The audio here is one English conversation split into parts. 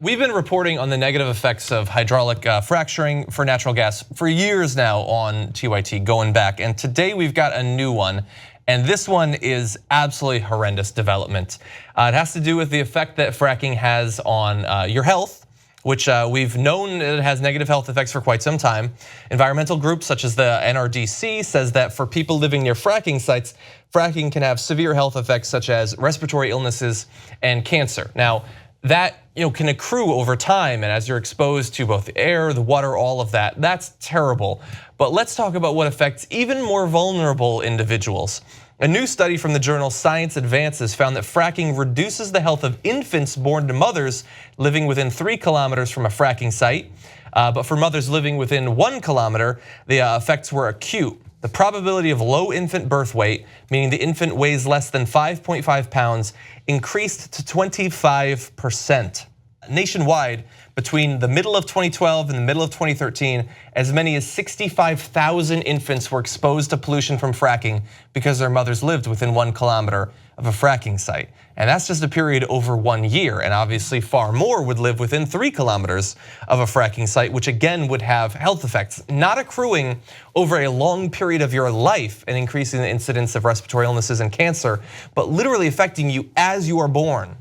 We've been reporting on the negative effects of hydraulic fracturing for natural gas for years now on TYT going back, and today we've got a new one, and this one is absolutely horrendous development. It has to do with the effect that fracking has on your health, which we've known it has negative health effects for quite some time. Environmental groups such as the NRDC says that for people living near fracking sites, fracking can have severe health effects such as respiratory illnesses and cancer. Now, that can accrue over time, and as you're exposed to both the air, the water, all of that, that's terrible. But let's talk about what affects even more vulnerable individuals. A new study from the journal Science Advances found that fracking reduces the health of infants born to mothers living within 3 kilometers from a fracking site. But for mothers living within 1 kilometer, the effects were acute. The probability of low infant birth weight, meaning the infant weighs less than 5.5 pounds, increased to 25%. Nationwide, between the middle of 2012 and the middle of 2013, as many as 65,000 infants were exposed to pollution from fracking because their mothers lived within 1 kilometer of a fracking site. And that's just a period over 1 year, and obviously far more would live within 3 kilometers of a fracking site, which again would have health effects, not accruing over a long period of your life and increasing the incidence of respiratory illnesses and cancer, but literally affecting you as you are born.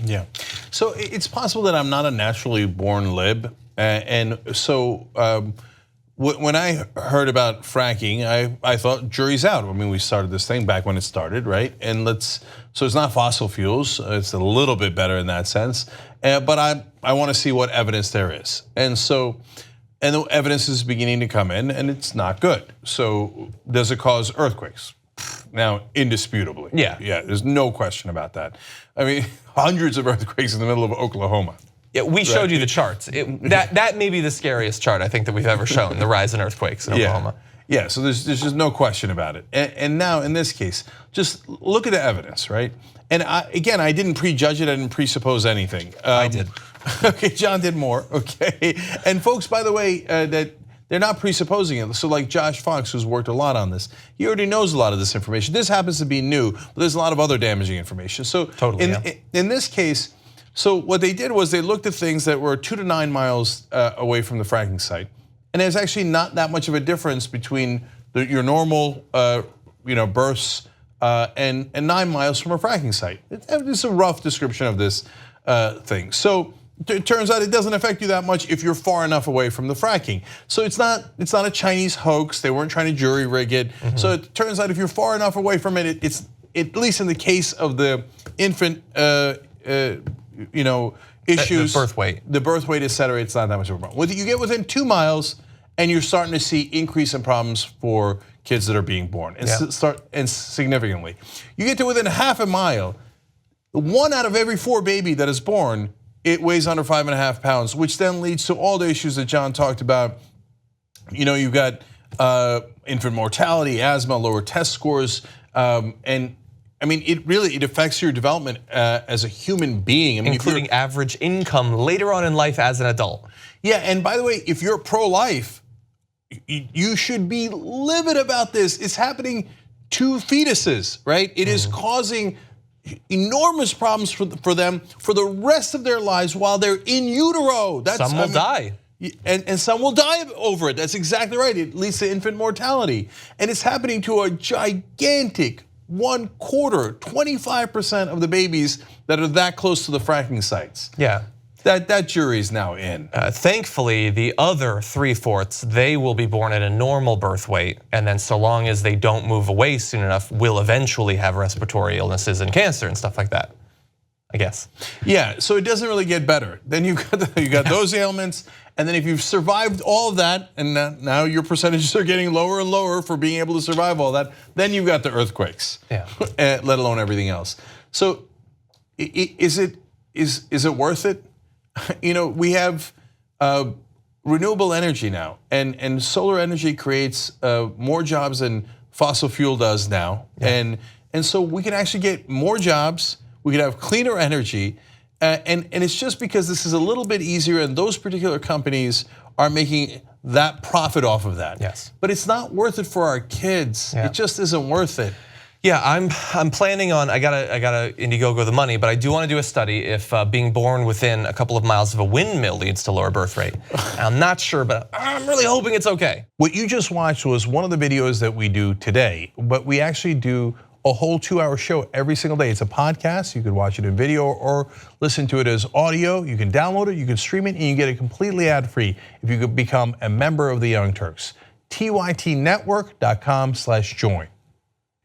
Yeah, so it's possible that I'm not a naturally born lib, and so when I heard about fracking, I thought jury's out. I mean, we started this thing back when it started, right? And so it's not fossil fuels. It's a little bit better in that sense, but I want to see what evidence there is, and the evidence is beginning to come in, and it's not good. So does it cause earthquakes? Now, indisputably, yeah, there's no question about that. I mean, hundreds of earthquakes in the middle of Oklahoma. Yeah, we showed you the charts. That may be the scariest chart I think that we've ever shown, the rise in earthquakes in Oklahoma. Yeah, so there's just no question about it. And now in this case, just look at the evidence, right? And again, I didn't prejudge it, I didn't presuppose anything. I did. Okay, John did more, okay. And folks, by the way, that they're not presupposing it. So like Josh Fox, who's worked a lot on this, he already knows a lot of this information. This happens to be new, but there's a lot of other damaging information. So totally, in this case, so what they did was they looked at things that were 2 to 9 miles away from the fracking site. And there's actually not that much of a difference between your normal births and 9 miles from a fracking site. It's a rough description of this thing. So it turns out it doesn't affect you that much if you're far enough away from the fracking. So it's not a Chinese hoax. They weren't trying to jury rig it. So it turns out if you're far enough away from it, it's at least in the case of the infant, issues, the birth weight, et cetera, it's not that much of a problem. You get within 2 miles, and you're starting to see increase in problems for kids that are being born, and significantly. You get to within half a mile, 1 out of every 4 baby that is born, it weighs under 5.5 pounds, which then leads to all the issues that John talked about. You've got infant mortality, asthma, lower test scores, and I mean, it affects your development as a human being. I mean, including average income later on in life as an adult. Yeah, and by the way, if you're pro-life, you should be livid about this. It's happening to fetuses, right? It is causing enormous problems for them for the rest of their lives while they're in utero. Some will die. And some will die over it. That's exactly right. It leads to infant mortality. And it's happening to a gigantic 1/4, 25% of the babies that are that close to the fracking sites. Yeah. That jury's now in. Thankfully, the other 3/4, they will be born at a normal birth weight, and then so long as they don't move away soon enough, will eventually have respiratory illnesses and cancer and stuff like that, I guess. Yeah, so it doesn't really get better. Then you got those ailments, and then if you've survived all of that, and now your percentages are getting lower and lower for being able to survive all that, then you've got the earthquakes, let alone everything else. So is it worth it? We have renewable energy now, and solar energy creates more jobs than fossil fuel does now, and so we can actually get more jobs. We can have cleaner energy, and it's just because this is a little bit easier, and those particular companies are making that profit off of that. Yes, but it's not worth it for our kids. It just isn't worth it. Yeah, I'm planning on. I gotta Indiegogo the money, but I do want to do a study if being born within a couple of miles of a windmill leads to lower birth rate. I'm not sure, but I'm really hoping it's okay. What you just watched was one of the videos that we do today, but we actually do a whole 2-hour show every single day. It's a podcast. You could watch it in video or listen to it as audio. You can download it, you can stream it, and you get it completely ad-free if you could become a member of the Young Turks. tytnetwork.com/join.